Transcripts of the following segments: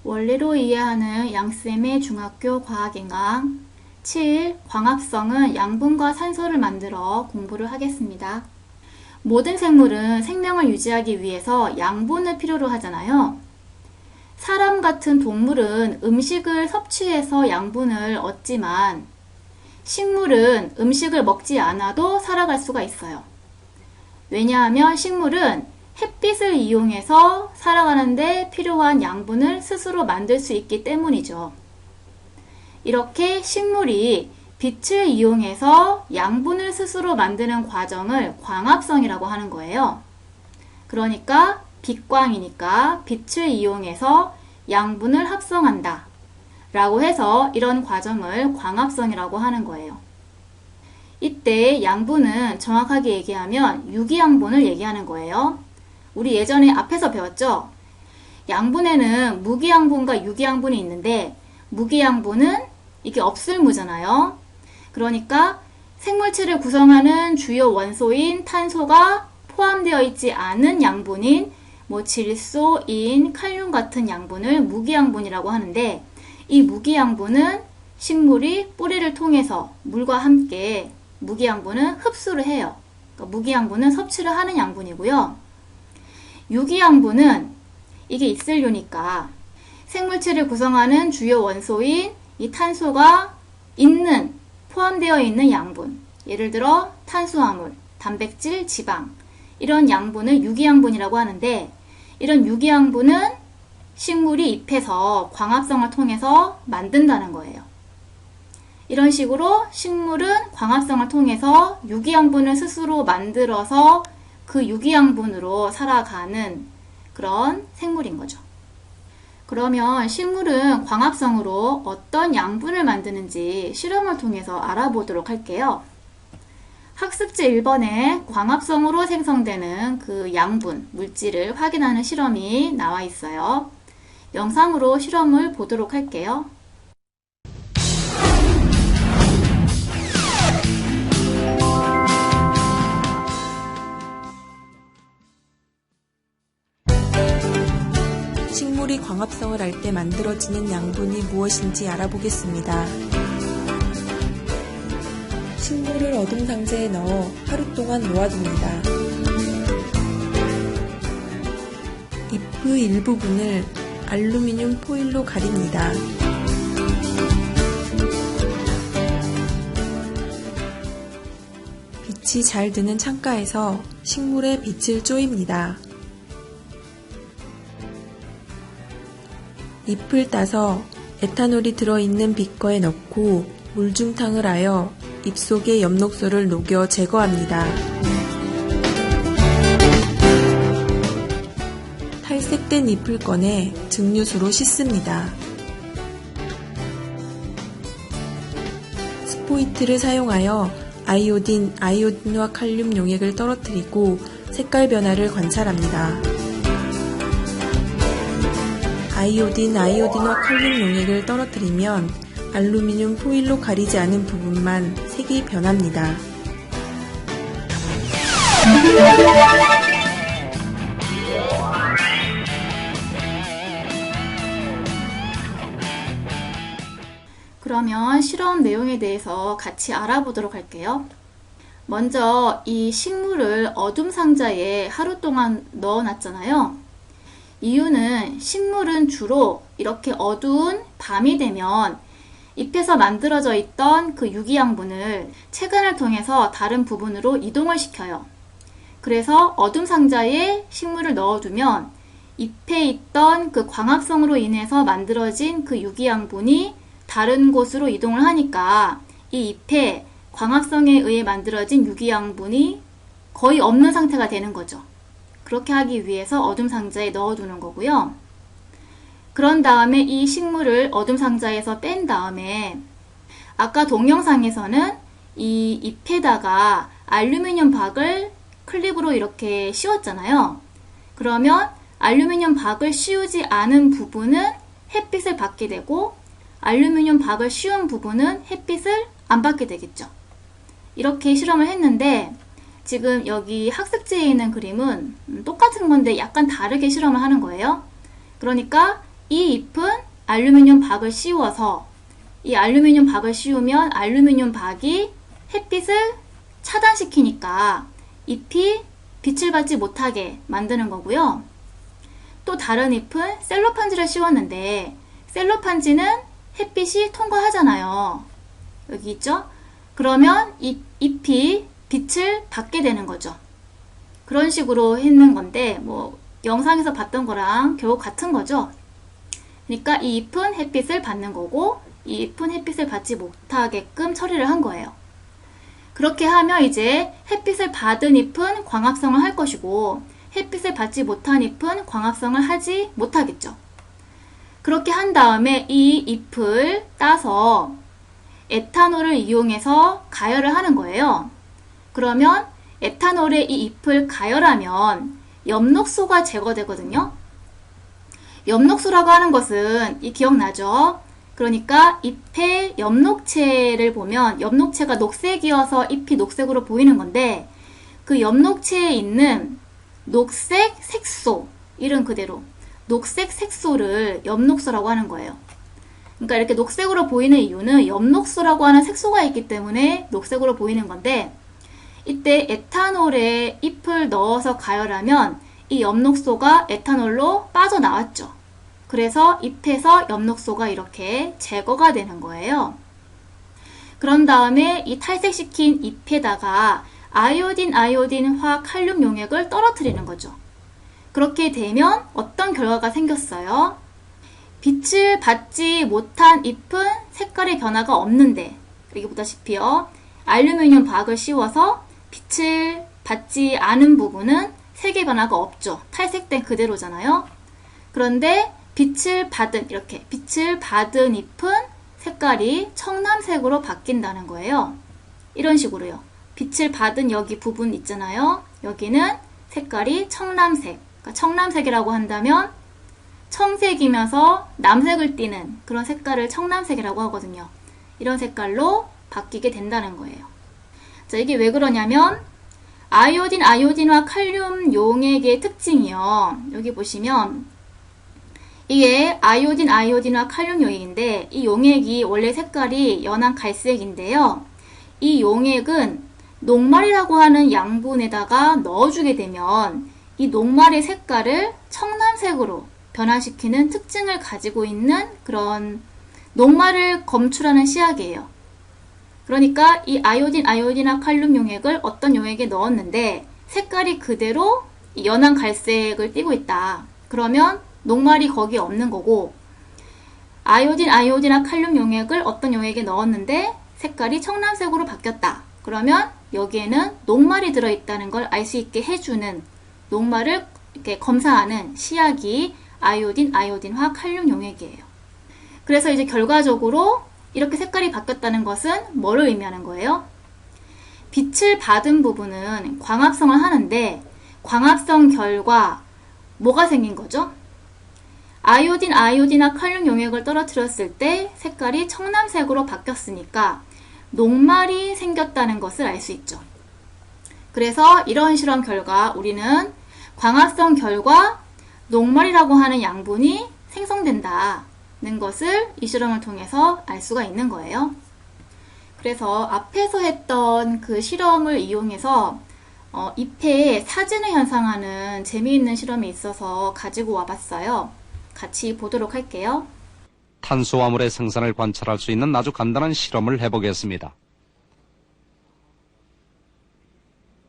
원리로 이해하는 양쌤의 중학교 과학인강 7. 광합성은 양분과 산소를 만들어 공부를 하겠습니다. 모든 생물은 생명을 유지하기 위해서 양분을 필요로 하잖아요. 사람 같은 동물은 음식을 섭취해서 양분을 얻지만 식물은 음식을 먹지 않아도 살아갈 수가 있어요. 왜냐하면 식물은 햇빛을 이용해서 살아가는데 필요한 양분을 스스로 만들 수 있기 때문이죠. 이렇게 식물이 빛을 이용해서 양분을 스스로 만드는 과정을 광합성이라고 하는 거예요. 그러니까 빛광이니까 빛을 이용해서 양분을 합성한다 라고 해서 이런 과정을 광합성이라고 하는 거예요. 이때 양분은 정확하게 얘기하면 유기양분을 얘기하는 거예요. 우리 예전에 앞에서 배웠죠? 양분에는 무기양분과 유기양분이 있는데 무기양분은 이게 없을무잖아요. 그러니까 생물체를 구성하는 주요 원소인 탄소가 포함되어 있지 않은 양분인 질소, 인, 칼륨 같은 양분을 무기양분이라고 하는데 이 무기양분은 식물이 뿌리를 통해서 물과 함께 무기양분은 흡수를 해요. 그러니까 무기양분은 섭취를 하는 양분이고요. 유기양분은 이게 있으려니까 생물체를 구성하는 주요 원소인 이 탄소가 포함되어 있는 양분, 예를 들어 탄수화물, 단백질, 지방 이런 양분을 유기양분이라고 하는데 이런 유기양분은 식물이 잎에서 광합성을 통해서 만든다는 거예요. 이런 식으로 식물은 광합성을 통해서 유기양분을 스스로 만들어서 그 유기양분으로 살아가는 그런 생물인 거죠. 그러면 식물은 광합성으로 어떤 양분을 만드는지 실험을 통해서 알아보도록 할게요. 학습지 1번에 광합성으로 생성되는 그 양분, 물질을 확인하는 실험이 나와 있어요. 영상으로 실험을 보도록 할게요. 식물이 광합성을 할 때 만들어지는 양분이 무엇인지 알아보겠습니다. 식물을 어둠 상자에 넣어 하루 동안 놓아둡니다. 잎의 일부분을 알루미늄 포일로 가립니다. 빛이 잘 드는 창가에서 식물에 빛을 쪼입니다. 잎을 따서 에탄올이 들어있는 비커에 넣고 물중탕을 하여 잎 속의 엽록소를 녹여 제거합니다. 탈색된 잎을 꺼내 증류수로 씻습니다. 스포이트를 사용하여 아이오딘과 칼륨 용액을 떨어뜨리고 색깔 변화를 관찰합니다. 아이오딘과 칼륨 용액을 떨어뜨리면 알루미늄 포일로 가리지 않은 부분만 색이 변합니다. 그러면 실험 내용에 대해서 같이 알아보도록 할게요. 먼저 이 식물을 어둠 상자에 하루 동안 넣어놨잖아요. 이유는 식물은 주로 이렇게 어두운 밤이 되면 잎에서 만들어져 있던 그 유기양분을 체간을 통해서 다른 부분으로 이동을 시켜요. 그래서 어둠 상자에 식물을 넣어두면 잎에 있던 그 광합성으로 인해서 만들어진 그 유기양분이 다른 곳으로 이동을 하니까 이 잎에 광합성에 의해 만들어진 유기양분이 거의 없는 상태가 되는 거죠. 그렇게 하기 위해서 어둠 상자에 넣어두는 거고요. 그런 다음에 이 식물을 어둠 상자에서 뺀 다음에 아까 동영상에서는 이 잎에다가 알루미늄 박을 클립으로 이렇게 씌웠잖아요. 그러면 알루미늄 박을 씌우지 않은 부분은 햇빛을 받게 되고 알루미늄 박을 씌운 부분은 햇빛을 안 받게 되겠죠. 이렇게 실험을 했는데 지금 여기 학습지에 있는 그림은 똑같은 건데 약간 다르게 실험을 하는 거예요. 그러니까 이 잎은 알루미늄 박을 씌워서 이 알루미늄 박을 씌우면 알루미늄 박이 햇빛을 차단시키니까 잎이 빛을 받지 못하게 만드는 거고요. 또 다른 잎은 셀로판지를 씌웠는데 셀로판지는 햇빛이 통과하잖아요. 여기 있죠? 그러면 이 잎이 빛을 받게 되는 거죠. 그런 식으로 했는 건데 뭐 영상에서 봤던 거랑 겨우 같은 거죠. 그러니까 이 잎은 햇빛을 받는 거고 이 잎은 햇빛을 받지 못하게끔 처리를 한 거예요. 그렇게 하면 이제 햇빛을 받은 잎은 광합성을 할 것이고 햇빛을 받지 못한 잎은 광합성을 하지 못하겠죠. 그렇게 한 다음에 이 잎을 따서 에탄올을 이용해서 가열을 하는 거예요. 그러면 에탄올에 이 잎을 가열하면 엽록소가 제거되거든요. 엽록소라고 하는 것은 기억나죠? 그러니까 잎의 엽록체를 보면 엽록체가 녹색이어서 잎이 녹색으로 보이는 건데 그 엽록체에 있는 녹색 색소, 이름 그대로 녹색 색소를 엽록소라고 하는 거예요. 그러니까 이렇게 녹색으로 보이는 이유는 엽록소라고 하는 색소가 있기 때문에 녹색으로 보이는 건데 이때 에탄올에 잎을 넣어서 가열하면 이 엽록소가 에탄올로 빠져나왔죠. 그래서 잎에서 엽록소가 이렇게 제거가 되는 거예요. 그런 다음에 이 탈색시킨 잎에다가 아이오딘화 칼륨 용액을 떨어뜨리는 거죠. 그렇게 되면 어떤 결과가 생겼어요? 빛을 받지 못한 잎은 색깔의 변화가 없는데 여기 보다시피요. 알루미늄 박을 씌워서 빛을 받지 않은 부분은 색의 변화가 없죠. 탈색된 그대로잖아요. 그런데 빛을 받은 잎은 색깔이 청남색으로 바뀐다는 거예요. 이런 식으로요. 빛을 받은 여기 부분 있잖아요. 여기는 색깔이 청남색. 그러니까 청남색이라고 한다면 청색이면서 남색을 띠는 그런 색깔을 청남색이라고 하거든요. 이런 색깔로 바뀌게 된다는 거예요. 자, 이게 왜 그러냐면 아이오딘화 칼륨 용액의 특징이요. 여기 보시면 이게 아이오딘화 칼륨 용액인데 이 용액이 원래 색깔이 연한 갈색인데요. 이 용액은 녹말이라고 하는 양분에다가 넣어주게 되면 이 녹말의 색깔을 청남색으로 변화시키는 특징을 가지고 있는 그런 녹말을 검출하는 시약이에요. 그러니까 이 아이오딘화 칼륨 용액을 어떤 용액에 넣었는데 색깔이 그대로 연한 갈색을 띠고 있다. 그러면 녹말이 거기에 없는 거고 아이오딘화 칼륨 용액을 어떤 용액에 넣었는데 색깔이 청남색으로 바뀌었다. 그러면 여기에는 녹말이 들어있다는 걸 알 수 있게 해주는 녹말을 이렇게 검사하는 시약이 아이오딘화 칼륨 용액이에요. 그래서 이제 결과적으로 이렇게 색깔이 바뀌었다는 것은 뭐를 의미하는 거예요? 빛을 받은 부분은 광합성을 하는데 광합성 결과 뭐가 생긴 거죠? 아이오딘화 칼륨 용액을 떨어뜨렸을 때 색깔이 청남색으로 바뀌었으니까 녹말이 생겼다는 것을 알 수 있죠. 그래서 이런 실험 결과 우리는 광합성 결과 녹말이라고 하는 양분이 생성된다는 것을 이 실험을 통해서 알 수가 있는 거예요. 그래서 앞에서 했던 그 실험을 이용해서 잎에 사진을 현상하는 재미있는 실험이 있어서 가지고 와봤어요. 같이 보도록 할게요. 탄수화물의 생산을 관찰할 수 있는 아주 간단한 실험을 해보겠습니다.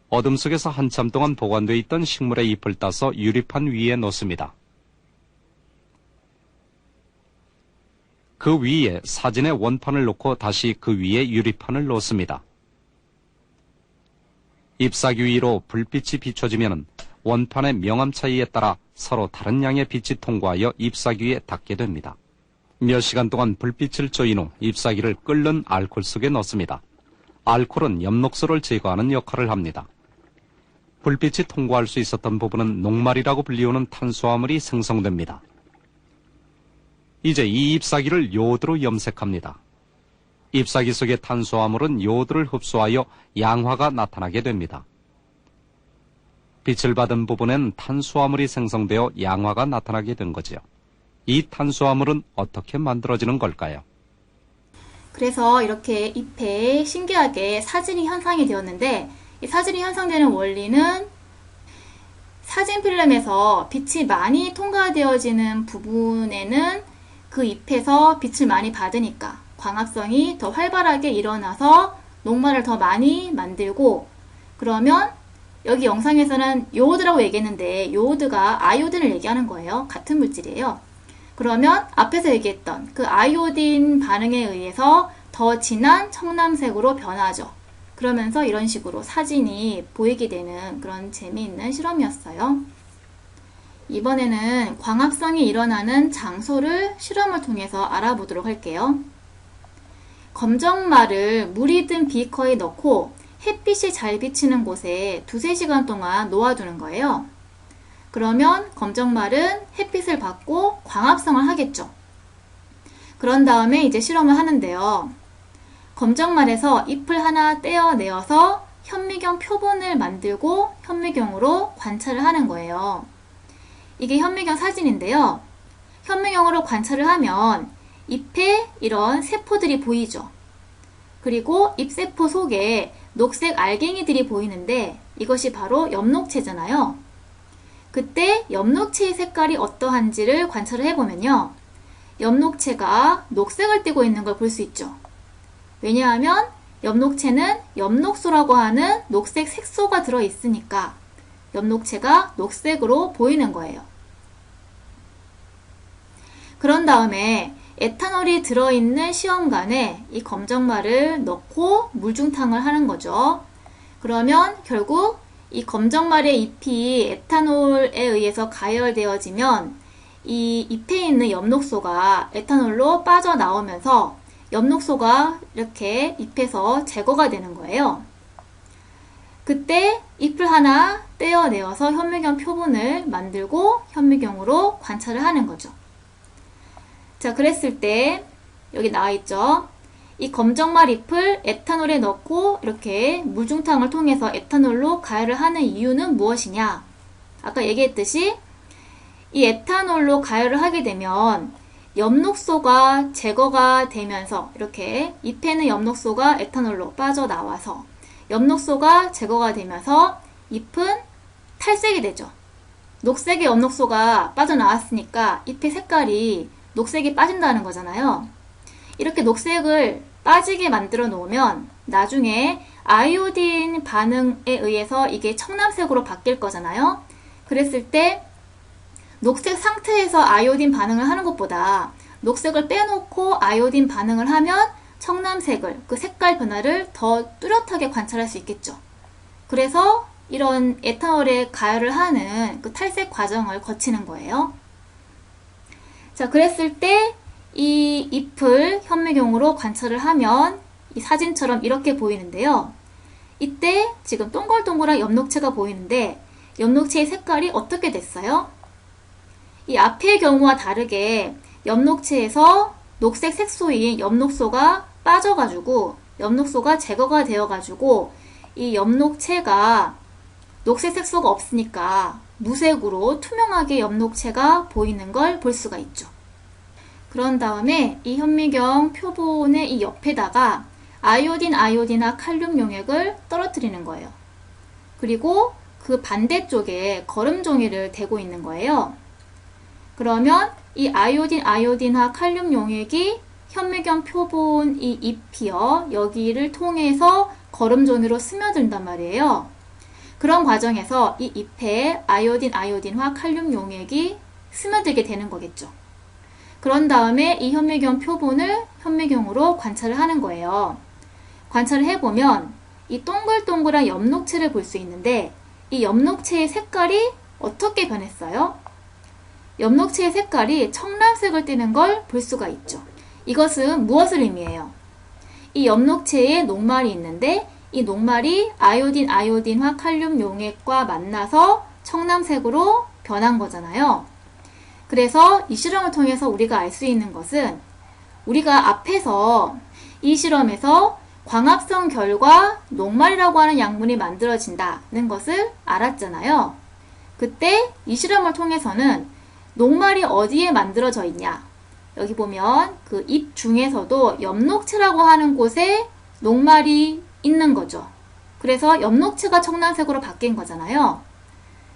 어둠 속에서 한참 동안 보관되어 있던 식물의 잎을 따서 유리판 위에 놓습니다. 그 위에 사진의 원판을 놓고 다시 그 위에 유리판을 놓습니다. 잎사귀 위로 불빛이 비춰지면 원판의 명암 차이에 따라 서로 다른 양의 빛이 통과하여 잎사귀에 닿게 됩니다. 몇 시간 동안 불빛을 쬐인 후 잎사귀를 끓는 알코올 속에 넣습니다. 알코올은 엽록소를 제거하는 역할을 합니다. 불빛이 통과할 수 있었던 부분은 녹말이라고 불리우는 탄수화물이 생성됩니다. 이제 이 잎사귀를 요오드로 염색합니다. 잎사귀 속의 탄수화물은 요오드를 흡수하여 양화가 나타나게 됩니다. 빛을 받은 부분엔 탄수화물이 생성되어 양화가 나타나게 된 거지요. 이 탄수화물은 어떻게 만들어지는 걸까요? 그래서 이렇게 잎에 신기하게 사진이 현상이 되었는데, 이 사진이 현상되는 원리는 사진 필름에서 빛이 많이 통과되어지는 부분에는 그 잎에서 빛을 많이 받으니까 광합성이 더 활발하게 일어나서 녹말을 더 많이 만들고, 그러면 여기 영상에서는 요오드라고 얘기했는데 요오드가 아이오딘을 얘기하는 거예요. 같은 물질이에요. 그러면 앞에서 얘기했던 그 아이오딘 반응에 의해서 더 진한 청남색으로 변하죠. 그러면서 이런 식으로 사진이 보이게 되는 그런 재미있는 실험이었어요. 이번에는 광합성이 일어나는 장소를 실험을 통해서 알아보도록 할게요. 검정말을 물이 든 비커에 넣고 햇빛이 잘 비치는 곳에 2-3시간 동안 놓아두는 거예요. 그러면 검정말은 햇빛을 받고 광합성을 하겠죠. 그런 다음에 이제 실험을 하는데요. 검정말에서 잎을 하나 떼어내어서 현미경 표본을 만들고 현미경으로 관찰을 하는 거예요. 이게 현미경 사진인데요. 현미경으로 관찰을 하면 잎에 이런 세포들이 보이죠. 그리고 잎세포 속에 녹색 알갱이들이 보이는데 이것이 바로 엽록체잖아요. 그때 엽록체의 색깔이 어떠한지를 관찰을 해보면요. 엽록체가 녹색을 띠고 있는 걸 볼 수 있죠. 왜냐하면 엽록체는 엽록소라고 하는 녹색 색소가 들어있으니까 엽록체가 녹색으로 보이는 거예요. 그런 다음에 에탄올이 들어있는 시험관에 이 검정말을 넣고 물중탕을 하는 거죠. 그러면 결국 이 검정말의 잎이 에탄올에 의해서 가열되어지면 이 잎에 있는 엽록소가 에탄올로 빠져나오면서 엽록소가 이렇게 잎에서 제거가 되는 거예요. 그때 잎을 하나 떼어내어서 현미경 표본을 만들고 현미경으로 관찰을 하는 거죠. 자, 그랬을 때 여기 나와 있죠. 이 검정말 잎을 에탄올에 넣고 이렇게 물중탕을 통해서 에탄올로 가열을 하는 이유는 무엇이냐? 아까 얘기했듯이 이 에탄올로 가열을 하게 되면 엽록소가 제거가 되면서 이렇게 잎에는 엽록소가 에탄올로 빠져나와서 엽록소가 제거가 되면서 잎은 탈색이 되죠. 녹색의 엽록소가 빠져나왔으니까 잎의 색깔이 녹색이 빠진다는 거잖아요. 이렇게 녹색을 빠지게 만들어 놓으면 나중에 아이오딘 반응에 의해서 이게 청남색으로 바뀔 거잖아요. 그랬을 때 녹색 상태에서 아이오딘 반응을 하는 것보다 녹색을 빼놓고 아이오딘 반응을 하면 청남색을, 그 색깔 변화를 더 뚜렷하게 관찰할 수 있겠죠. 그래서 이런 에탄올에 가열을 하는 그 탈색 과정을 거치는 거예요. 자, 그랬을 때 이 잎을 현미경으로 관찰을 하면 이 사진처럼 이렇게 보이는데요. 이때 지금 동글동글한 엽록체가 보이는데 엽록체의 색깔이 어떻게 됐어요? 이 앞의 경우와 다르게 엽록체에서 녹색 색소인 엽록소가 빠져가지고 엽록소가 제거가 되어가지고 이 엽록체가 녹색 색소가 없으니까 무색으로 투명하게 엽록체가 보이는 걸 볼 수가 있죠. 그런 다음에 이 현미경 표본의 이 옆에다가 아이오딘화 칼륨 용액을 떨어뜨리는 거예요. 그리고 그 반대쪽에 거름 종이를 대고 있는 거예요. 그러면 이 아이오딘화 칼륨 용액이 현미경 표본 이 잎이요, 여기를 통해서 거름 종이로 스며든단 말이에요. 그런 과정에서 이 잎에 아이오딘화 칼륨 용액이 스며들게 되는 거겠죠. 그런 다음에 이 현미경 표본을 현미경으로 관찰을 하는 거예요. 관찰을 해보면 이 동글동글한 엽록체를 볼 수 있는데 이 엽록체의 색깔이 어떻게 변했어요? 엽록체의 색깔이 청藍색을 띠는 걸 볼 수가 있죠. 이것은 무엇을 의미해요? 이 엽록체에 녹말이 있는데 이 녹말이 아이오딘화 칼륨 용액과 만나서 청藍색으로 변한 거잖아요. 그래서 이 실험을 통해서 우리가 알 수 있는 것은 우리가 앞에서 이 실험에서 광합성 결과 녹말이라고 하는 양분이 만들어진다는 것을 알았잖아요. 그때 이 실험을 통해서는 녹말이 어디에 만들어져 있냐? 여기 보면 그 잎 중에서도 엽록체라고 하는 곳에 녹말이 있는 거죠. 그래서 엽록체가 청란색으로 바뀐 거잖아요.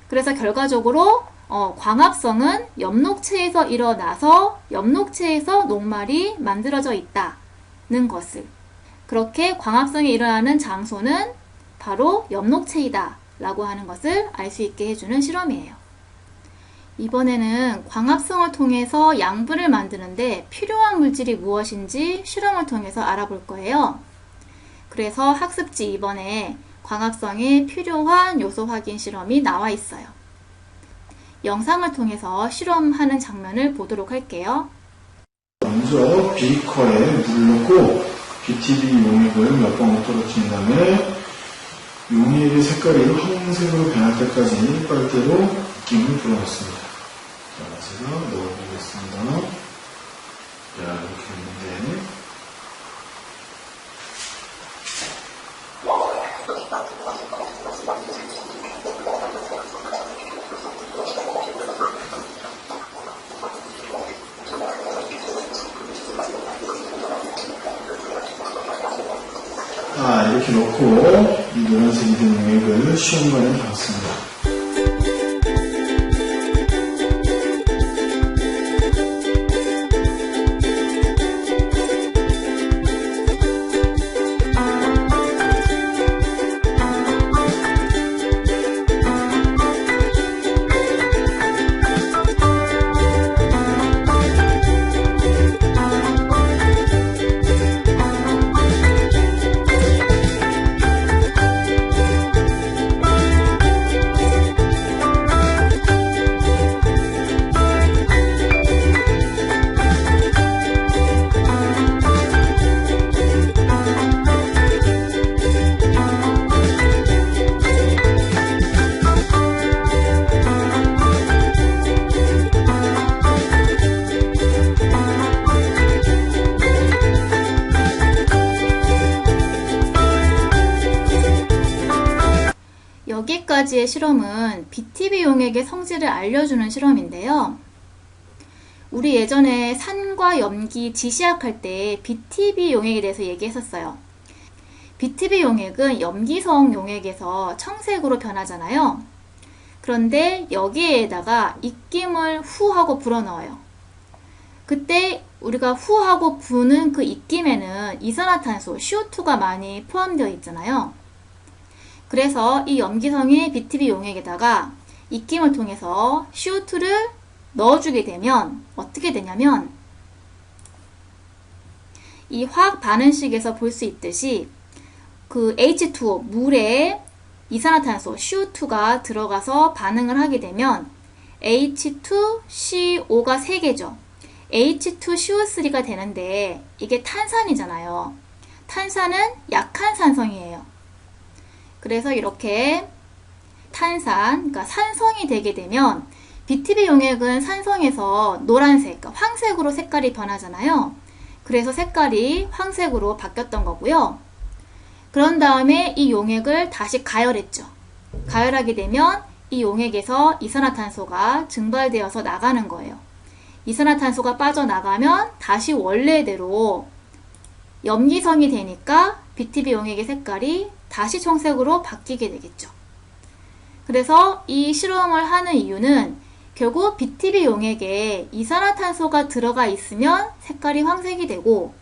그래서 결과적으로 광합성은 엽록체에서 일어나서 엽록체에서 녹말이 만들어져 있다는 것을, 그렇게 광합성이 일어나는 장소는 바로 엽록체이다 라고 하는 것을 알 수 있게 해주는 실험이에요. 이번에는 광합성을 통해서 양분을 만드는데 필요한 물질이 무엇인지 실험을 통해서 알아볼 거예요. 그래서 학습지 2번에 광합성에 필요한 요소 확인 실험이 나와 있어요. 영상을 통해서 실험하는 장면을 보도록 할게요. 먼저 비커에 물을 넣고 BTB 용액을 몇 번 떨어뜨린 다음에 용액의 색깔이 황색으로 변할 때까지 빨대로 입김을 불어넣습니다. 자, 제가 넣어보겠습니다. 자, 이렇게 했는데 이렇게 넣고 이 노란색이 된 용액을 시험관에 담았습니다. 여기까지의 실험은 BTB 용액의 성질을 알려주는 실험인데요. 우리 예전에 산과 염기 지시학할 때 BTB 용액에 대해서 얘기했었어요. BTB 용액은 염기성 용액에서 청색으로 변하잖아요. 그런데 여기에다가 입김을 후 하고 불어넣어요. 그때 우리가 후 하고 부는 그 입김에는 이산화탄소 CO2가 많이 포함되어 있잖아요. 그래서 이 염기성의 BTB 용액에다가 입김을 통해서 CO2를 넣어주게 되면 어떻게 되냐면, 이 화학 반응식에서 볼 수 있듯이 그 H2O, 물에 이산화탄소 CO2가 들어가서 반응을 하게 되면 H2CO가 3개죠. H2CO3가 되는데 이게 탄산이잖아요. 탄산은 약한 산성이에요. 그래서 이렇게 탄산, 그러니까 산성이 되게 되면 BTB 용액은 산성에서 노란색, 그러니까 황색으로 색깔이 변하잖아요. 그래서 색깔이 황색으로 바뀌었던 거고요. 그런 다음에 이 용액을 다시 가열했죠. 가열하게 되면 이 용액에서 이산화탄소가 증발되어서 나가는 거예요. 이산화탄소가 빠져나가면 다시 원래대로 염기성이 되니까 BTB 용액의 색깔이 다시 청색으로 바뀌게 되겠죠. 그래서 이 실험을 하는 이유는 결국 BTB 용액에 이산화탄소가 들어가 있으면 색깔이 황색이 되고,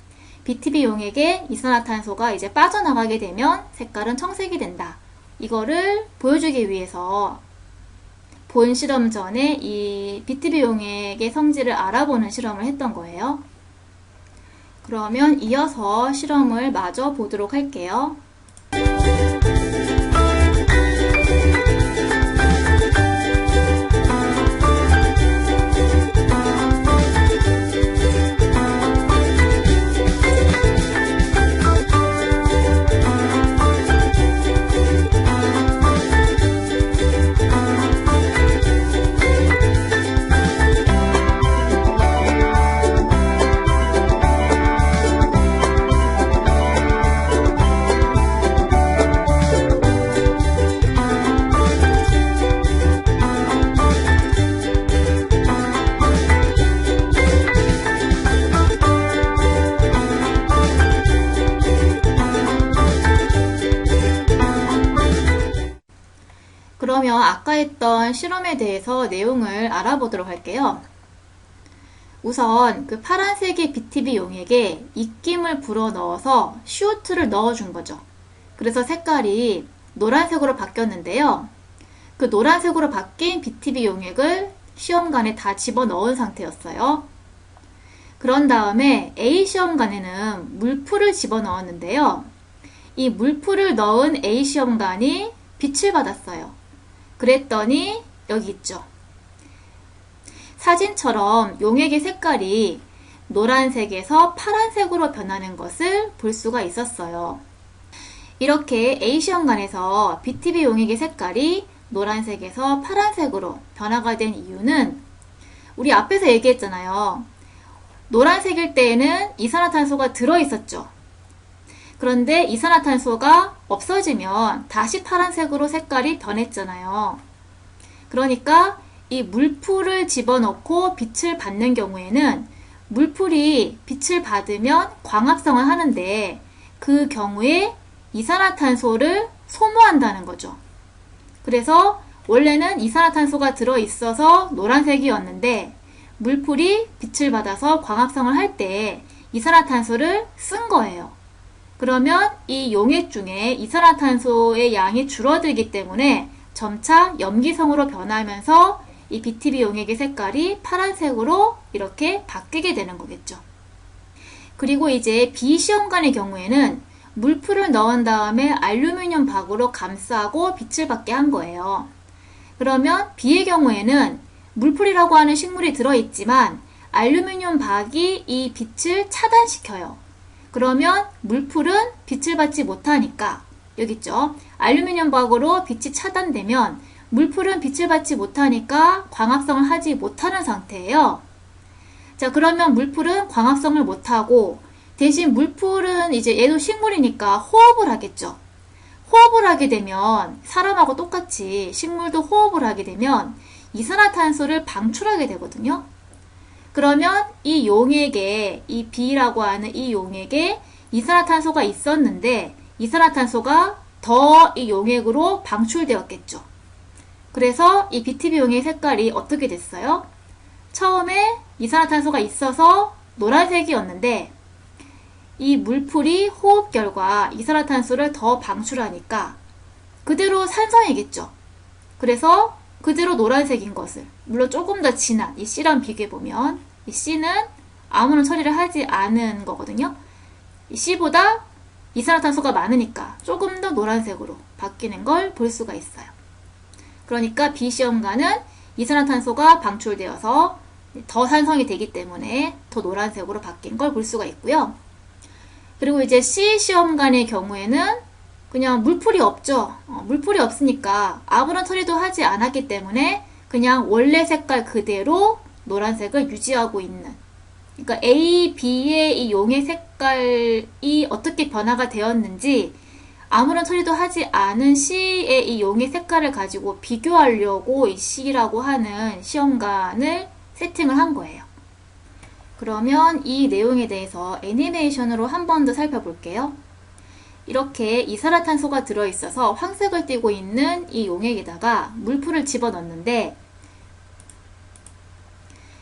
BTB 용액에 이산화탄소가 이제 빠져나가게 되면 색깔은 청색이 된다. 이거를 보여주기 위해서 본 실험 전에 이 BTB 용액의 성질을 알아보는 실험을 했던 거예요. 그러면 이어서 실험을 마저 보도록 할게요. 아까 했던 실험에 대해서 내용을 알아보도록 할게요. 우선 그 파란색의 BTB 용액에 입김을 불어넣어서 CO2를 넣어준 거죠. 그래서 색깔이 노란색으로 바뀌었는데요. 그 노란색으로 바뀐 BTB 용액을 시험관에 다 집어넣은 상태였어요. 그런 다음에 A 시험관에는 물풀을 집어넣었는데요. 이 물풀을 넣은 A 시험관이 빛을 받았어요. 그랬더니 여기 있죠. 사진처럼 용액의 색깔이 노란색에서 파란색으로 변하는 것을 볼 수가 있었어요. 이렇게 A 시험관에서 BTB 용액의 색깔이 노란색에서 파란색으로 변화가 된 이유는 우리 앞에서 얘기했잖아요. 노란색일 때에는 이산화탄소가 들어있었죠. 그런데 이산화탄소가 없어지면 다시 파란색으로 색깔이 변했잖아요. 그러니까 이 물풀을 집어넣고 빛을 받는 경우에는 물풀이 빛을 받으면 광합성을 하는데 그 경우에 이산화탄소를 소모한다는 거죠. 그래서 원래는 이산화탄소가 들어있어서 노란색이었는데 물풀이 빛을 받아서 광합성을 할 때 이산화탄소를 쓴 거예요. 그러면 이 용액 중에 이산화탄소의 양이 줄어들기 때문에 점차 염기성으로 변하면서 이 BTB 용액의 색깔이 파란색으로 이렇게 바뀌게 되는 거겠죠. 그리고 이제 B 시험관의 경우에는 물풀을 넣은 다음에 알루미늄 박으로 감싸고 빛을 받게 한 거예요. 그러면 B의 경우에는 물풀이라고 하는 식물이 들어있지만 알루미늄 박이 이 빛을 차단시켜요. 그러면 물풀은 빛을 받지 못하니까 여기 있죠. 알루미늄 박으로 빛이 차단되면 물풀은 빛을 받지 못하니까 광합성을 하지 못하는 상태예요. 자, 그러면 물풀은 광합성을 못하고 대신 물풀은 이제 얘도 식물이니까 호흡을 하겠죠. 호흡을 하게 되면 사람하고 똑같이 식물도 호흡을 하게 되면 이산화탄소를 방출하게 되거든요. 그러면 이 용액에 이 B라고 하는 이 용액에 이산화탄소가 있었는데 이산화탄소가 더 이 용액으로 방출되었겠죠. 그래서 이 BTB 용액 색깔이 어떻게 됐어요? 처음에 이산화탄소가 있어서 노란색이었는데 이 물풀이 호흡 결과 이산화탄소를 더 방출하니까 그대로 산성이겠죠. 그래서 그대로 노란색인 것을, 물론 조금 더 진한 이 C랑 비교해보면 이 C는 아무런 처리를 하지 않은 거거든요. 이 C보다 이산화탄소가 많으니까 조금 더 노란색으로 바뀌는 걸 볼 수가 있어요. 그러니까 B 시험관은 이산화탄소가 방출되어서 더 산성이 되기 때문에 더 노란색으로 바뀐 걸 볼 수가 있고요. 그리고 이제 C 시험관의 경우에는 그냥 물풀이 없죠. 물풀이 없으니까 아무런 처리도 하지 않았기 때문에 그냥 원래 색깔 그대로 노란색을 유지하고 있는, 그러니까 A, B의 이 용의 색깔이 어떻게 변화가 되었는지 아무런 처리도 하지 않은 C의 이 용의 색깔을 가지고 비교하려고 이 C라고 하는 시험관을 세팅을 한 거예요. 그러면 이 내용에 대해서 애니메이션으로 한 번 더 살펴볼게요. 이렇게 이산화탄소가 들어있어서 황색을 띠고 있는 이 용액에다가 물풀을 집어넣는데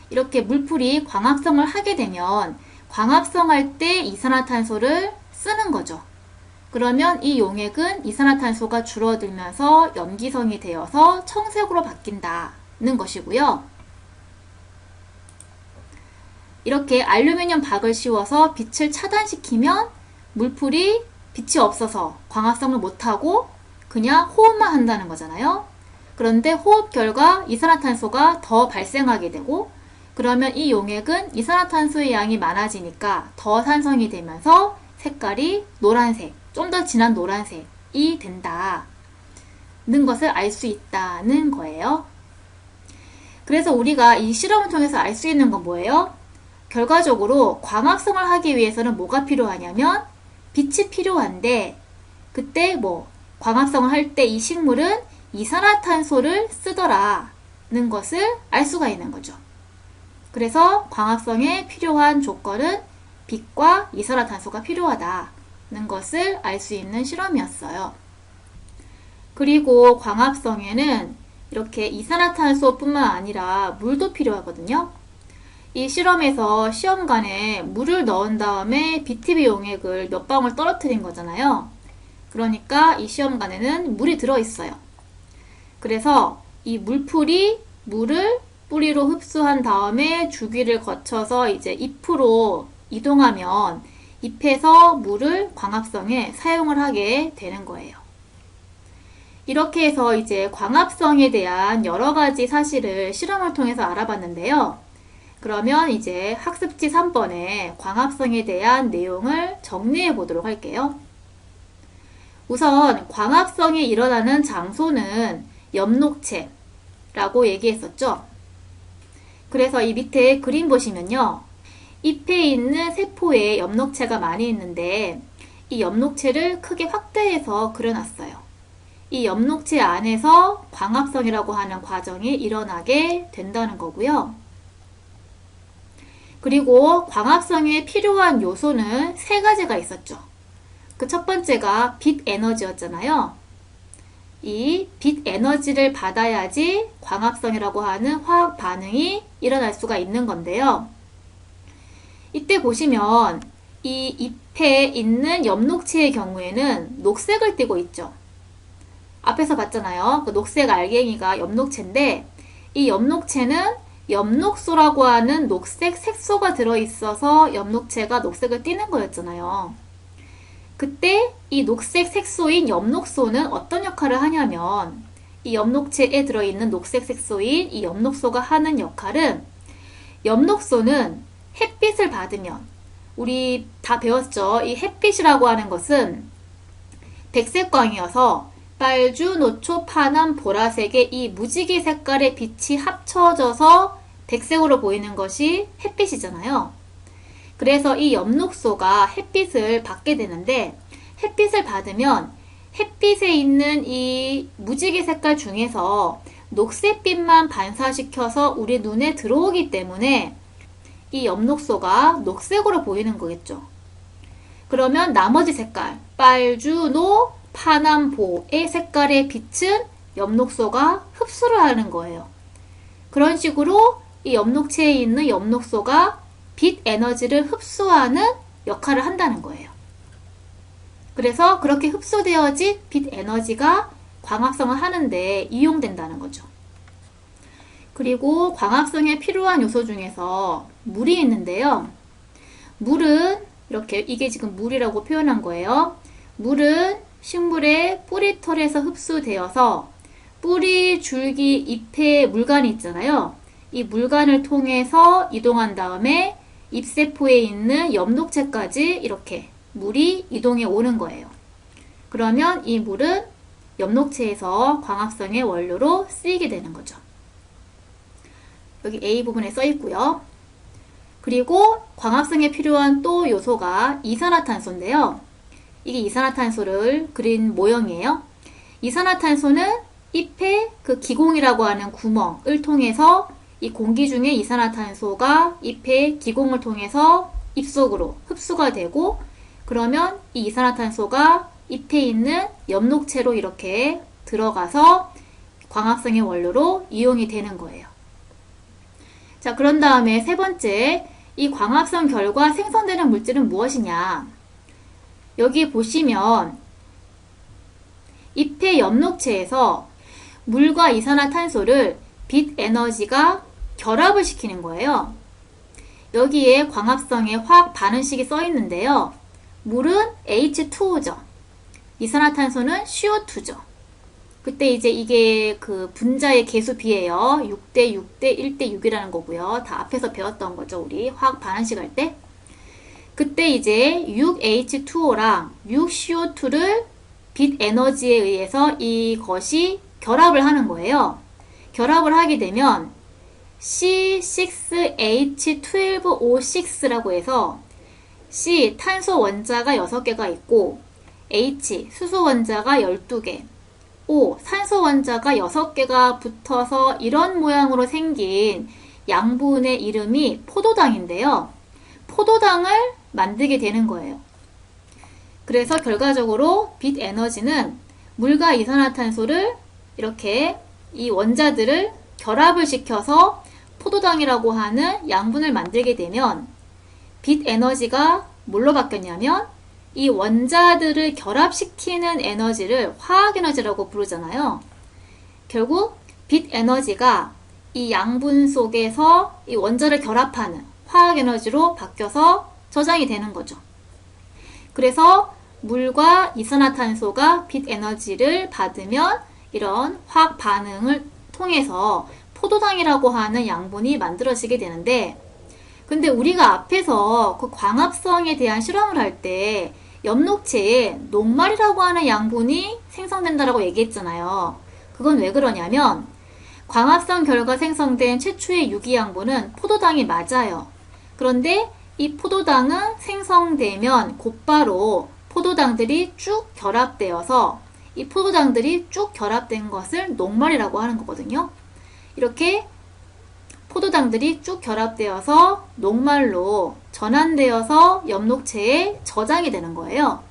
이렇게 물풀이 광합성을 하게 되면 광합성할 때 이산화탄소를 쓰는 거죠. 그러면 이 용액은 이산화탄소가 줄어들면서 염기성이 되어서 청색으로 바뀐다는 것이고요. 이렇게 알루미늄 박을 씌워서 빛을 차단시키면 물풀이 빛이 없어서 광합성을 못하고 그냥 호흡만 한다는 거잖아요. 그런데 호흡 결과 이산화탄소가 더 발생하게 되고 그러면 이 용액은 이산화탄소의 양이 많아지니까 더 산성이 되면서 색깔이 노란색, 좀 더 진한 노란색이 된다는 것을 알 수 있다는 거예요. 그래서 우리가 이 실험을 통해서 알 수 있는 건 뭐예요? 결과적으로 광합성을 하기 위해서는 뭐가 필요하냐면 빛이 필요한데 그때 광합성을 할 때 이 식물은 이산화탄소를 쓰더라는 것을 알 수가 있는 거죠. 그래서 광합성에 필요한 조건은 빛과 이산화탄소가 필요하다는 것을 알 수 있는 실험이었어요. 그리고 광합성에는 이렇게 이산화탄소뿐만 아니라 물도 필요하거든요. 이 실험에서 시험관에 물을 넣은 다음에 BTB 용액을 몇 방울 떨어뜨린 거잖아요. 그러니까 이 시험관에는 물이 들어있어요. 그래서 이 물풀이 물을 뿌리로 흡수한 다음에 주기를 거쳐서 이제 잎으로 이동하면 잎에서 물을 광합성에 사용을 하게 되는 거예요. 이렇게 해서 이제 광합성에 대한 여러 가지 사실을 실험을 통해서 알아봤는데요. 그러면 이제 학습지 3번에 광합성에 대한 내용을 정리해 보도록 할게요. 우선 광합성이 일어나는 장소는 엽록체라고 얘기했었죠. 그래서 이 밑에 그림 보시면요. 잎에 있는 세포에 엽록체가 많이 있는데 이 엽록체를 크게 확대해서 그려놨어요. 이 엽록체 안에서 광합성이라고 하는 과정이 일어나게 된다는 거고요. 그리고 광합성에 필요한 요소는 세 가지가 있었죠. 그 첫 번째가 빛 에너지였잖아요. 이 빛 에너지를 받아야지 광합성이라고 하는 화학 반응이 일어날 수가 있는 건데요. 이때 보시면 이 잎에 있는 엽록체의 경우에는 녹색을 띠고 있죠. 앞에서 봤잖아요. 그 녹색 알갱이가 엽록체인데 이 엽록체는 엽록소라고 하는 녹색 색소가 들어있어서 엽록체가 녹색을 띠는 거였잖아요. 그때 이 녹색 색소인 엽록소는 어떤 역할을 하냐면 이 엽록체에 들어있는 녹색 색소인 이 엽록소가 하는 역할은 엽록소는 햇빛을 받으면 우리 다 배웠죠. 이 햇빛이라고 하는 것은 백색광이어서 빨주, 노초, 파남, 보라색의 이 무지개 색깔의 빛이 합쳐져서 백색으로 보이는 것이 햇빛이잖아요. 그래서 이 엽록소가 햇빛을 받게 되는데 햇빛을 받으면 햇빛에 있는 이 무지개 색깔 중에서 녹색빛만 반사시켜서 우리 눈에 들어오기 때문에 이 엽록소가 녹색으로 보이는 거겠죠. 그러면 나머지 색깔, 빨주, 노, 파남, 보의 색깔의 빛은 엽록소가 흡수를 하는 거예요. 그런 식으로 이 엽록체에 있는 엽록소가 빛 에너지를 흡수하는 역할을 한다는 거예요. 그래서 그렇게 흡수되어진 빛 에너지가 광합성을 하는데 이용된다는 거죠. 그리고 광합성에 필요한 요소 중에서 물이 있는데요. 물은 이렇게 이게 지금 물이라고 표현한 거예요. 물은 식물의 뿌리털에서 흡수되어서 뿌리, 줄기, 잎에 물관이 있잖아요. 이 물관을 통해서 이동한 다음에 잎세포에 있는 엽록체까지 이렇게 물이 이동해 오는 거예요. 그러면 이 물은 엽록체에서 광합성의 원료로 쓰이게 되는 거죠. 여기 A 부분에 써 있고요. 그리고 광합성에 필요한 또 요소가 이산화탄소인데요. 이게 이산화탄소를 그린 모형이에요. 이산화탄소는 잎의 그 기공이라고 하는 구멍을 통해서 이 공기 중에 이산화탄소가 잎의 기공을 통해서 잎 속으로 흡수가 되고 그러면 이 이산화탄소가 잎에 있는 엽록체로 이렇게 들어가서 광합성의 원료로 이용이 되는 거예요. 자, 그런 다음에 세 번째, 이 광합성 결과 생성되는 물질은 무엇이냐? 여기 보시면 잎의 엽록체에서 물과 이산화탄소를 빛 에너지가 결합을 시키는 거예요. 여기에 광합성의 화학 반응식이 써 있는데요. 물은 H2O죠. 이산화탄소는 CO2죠. 그때 이제 이게 그 분자의 계수비예요. 6대 6대 1대 6이라는 거고요. 다 앞에서 배웠던 거죠. 우리 화학 반응식 할 때. 그때 이제 6H2O랑 6CO2를 빛 에너지에 의해서 이것이 결합을 하는 거예요. 결합을 하게 되면 C6H12O6라고 해서 C 탄소 원자가 6개가 있고 H 수소 원자가 12개, O 산소 원자가 6개가 붙어서 이런 모양으로 생긴 양분의 이름이 포도당인데요. 포도당을 만들게 되는 거예요. 그래서 결과적으로 빛 에너지는 물과 이산화탄소를 이렇게 이 원자들을 결합을 시켜서 포도당이라고 하는 양분을 만들게 되면 빛 에너지가 뭘로 바뀌었냐면 이 원자들을 결합시키는 에너지를 화학 에너지라고 부르잖아요. 결국 빛 에너지가 이 양분 속에서 이 원자를 결합하는 화학 에너지로 바뀌어서 저장이 되는 거죠. 그래서 물과 이산화탄소가 빛 에너지를 받으면 이런 화학 반응을 통해서 포도당이라고 하는 양분이 만들어지게 되는데, 근데 우리가 앞에서 그 광합성에 대한 실험을 할 때 엽록체에 녹말이라고 하는 양분이 생성된다라고 얘기했잖아요. 그건 왜 그러냐면 광합성 결과 생성된 최초의 유기양분은 포도당이 맞아요. 그런데 이 포도당은 생성되면 곧바로 포도당들이 쭉 결합되어서 이 포도당들이 쭉 결합된 것을 녹말이라고 하는 거거든요. 이렇게 포도당들이 쭉 결합되어서 녹말로 전환되어서 엽록체에 저장이 되는 거예요.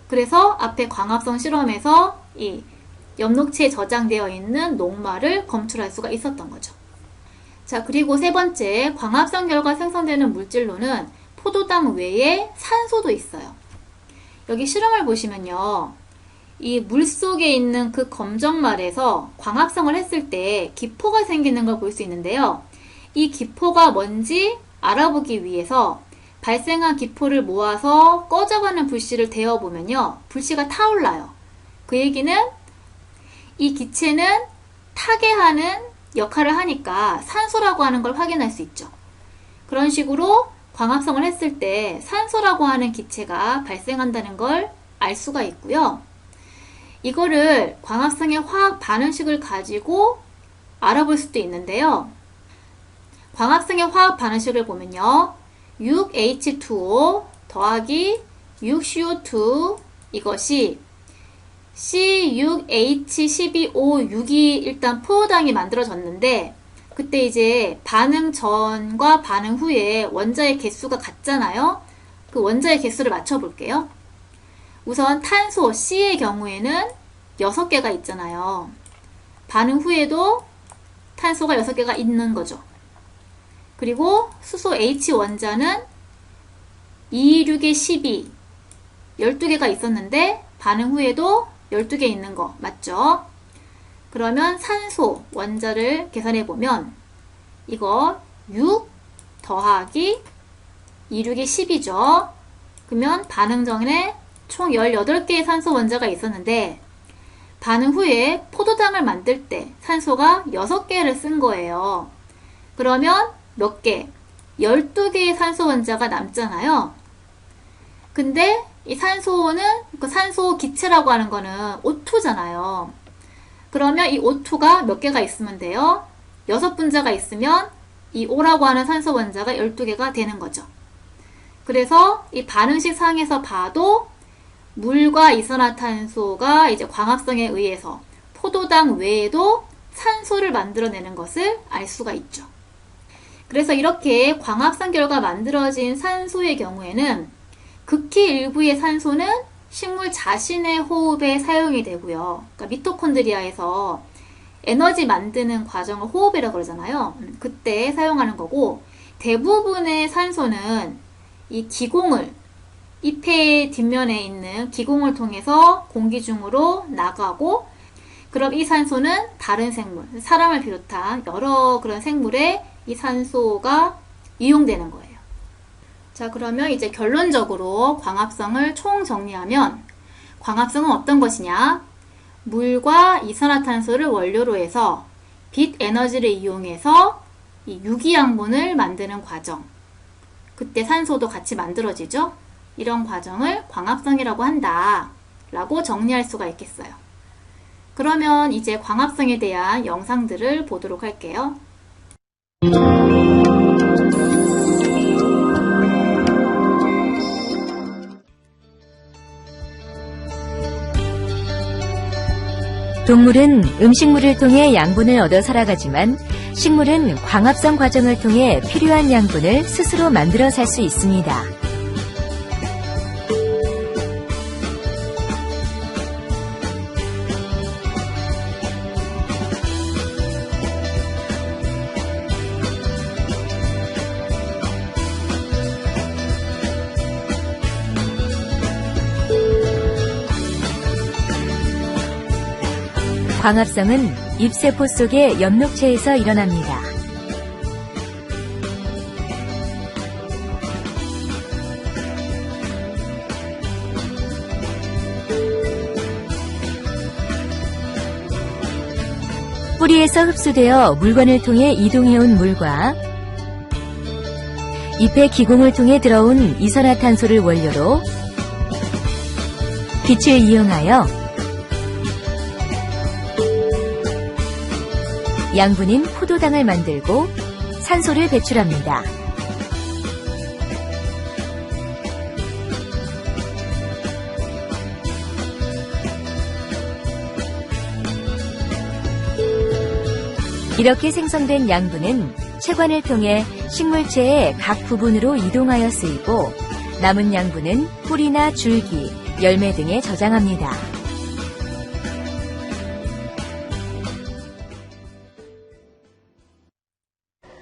그래서 앞에 광합성 실험에서 이 엽록체에 저장되어 있는 녹말을 검출할 수가 있었던 거죠. 자, 그리고 세 번째, 광합성 결과 생성되는 물질로는 포도당 외에 산소도 있어요. 여기 실험을 보시면요. 이 물 속에 있는 그 검정말에서 광합성을 했을 때 기포가 생기는 걸 볼 수 있는데요. 이 기포가 뭔지 알아보기 위해서 발생한 기포를 모아서 꺼져가는 불씨를 데워보면요. 불씨가 타올라요. 그 얘기는 이 기체는 타게 하는 역할을 하니까 산소라고 하는 걸 확인할 수 있죠. 그런 식으로 광합성을 했을 때 산소라고 하는 기체가 발생한다는 걸 알 수가 있고요. 이거를 광합성의 화학 반응식을 가지고 알아볼 수도 있는데요. 광합성의 화학 반응식을 보면요. 6H2O 더하기 6CO2 이것이 C6H12O6이 일단 포도당이 만들어졌는데, 그때 이제 반응 전과 반응 후에 원자의 개수가 같잖아요. 그 원자의 개수를 맞춰볼게요. 우선 탄소 C의 경우에는 6개가 있잖아요. 반응 후에도 탄소가 6개가 있는 거죠. 그리고 수소 H 원자는 2, 6에 12, 12개가 있었는데 반응 후에도 12개 있는 거 맞죠? 그러면 산소 원자를 계산해보면 이거 6 더하기 2, 6에 10이죠. 그러면 반응 전에 총 18개의 산소 원자가 있었는데 반응 후에 포도당을 만들 때 산소가 6개를 쓴 거예요. 그러면 몇 개? 12개의 산소 원자가 남잖아요. 근데 이 산소는, 그 산소 기체라고 하는 거는 O2잖아요. 그러면 이 O2가 몇 개가 있으면 돼요? 6분자가 있으면 이 O라고 하는 산소 원자가 12개가 되는 거죠. 그래서 이 반응식 상에서 봐도 물과 이산화탄소가 이제 광합성에 의해서 포도당 외에도 산소를 만들어내는 것을 알 수가 있죠. 그래서 이렇게 광합성 결과 만들어진 산소의 경우에는 극히 일부의 산소는 식물 자신의 호흡에 사용이 되고요. 그러니까 미토콘드리아에서 에너지 만드는 과정을 호흡이라고 그러잖아요. 그때 사용하는 거고, 대부분의 산소는 이 기공을, 잎의 뒷면에 있는 기공을 통해서 공기 중으로 나가고, 그럼 이 산소는 다른 생물, 사람을 비롯한 여러 그런 생물에 이 산소가 이용되는 거예요. 자, 그러면 이제 결론적으로 광합성을 총 정리하면 광합성은 어떤 것이냐? 물과 이산화탄소를 원료로 해서 빛 에너지를 이용해서 이 유기양분을 만드는 과정. 그때 산소도 같이 만들어지죠? 이런 과정을 광합성이라고 한다 라고 정리할 수가 있겠어요. 그러면 이제 광합성에 대한 영상들을 보도록 할게요. 동물은 음식물을 통해 양분을 얻어 살아가지만 식물은 광합성 과정을 통해 필요한 양분을 스스로 만들어 살 수 있습니다. 광합성은 잎세포 속의 엽록체에서 일어납니다. 뿌리에서 흡수되어 물관을 통해 이동해온 물과 잎의 기공을 통해 들어온 이산화탄소를 원료로 빛을 이용하여 양분인 포도당을 만들고 산소를 배출합니다. 이렇게 생성된 양분은 체관을 통해 식물체의 각 부분으로 이동하여 쓰이고 남은 양분은 뿌리나 줄기, 열매 등에 저장합니다.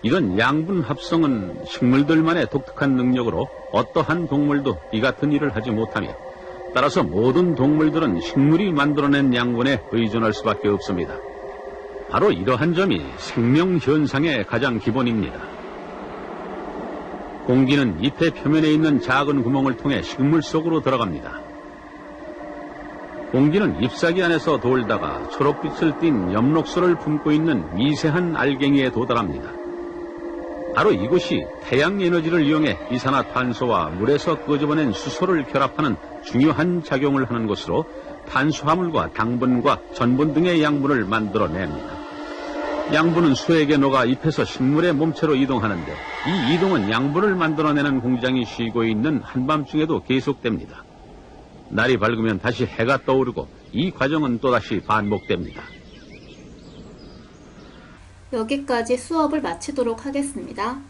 이런 양분 합성은 식물들만의 독특한 능력으로 어떠한 동물도 이 같은 일을 하지 못하며 따라서 모든 동물들은 식물이 만들어낸 양분에 의존할 수밖에 없습니다. 바로 이러한 점이 생명 현상의 가장 기본입니다. 공기는 잎의 표면에 있는 작은 구멍을 통해 식물 속으로 들어갑니다. 공기는 잎사귀 안에서 돌다가 초록빛을 띤 엽록소를 품고 있는 미세한 알갱이에 도달합니다. 바로 이곳이 태양 에너지를 이용해 이산화탄소와 물에서 끄집어낸 수소를 결합하는 중요한 작용을 하는 곳으로 탄수화물과 당분과 전분 등의 양분을 만들어냅니다. 양분은 수액에 녹아 잎에서 식물의 몸체로 이동하는데 이 이동은 양분을 만들어내는 공장이 쉬고 있는 한밤중에도 계속됩니다. 날이 밝으면 다시 해가 떠오르고 이 과정은 또다시 반복됩니다. 여기까지 수업을 마치도록 하겠습니다.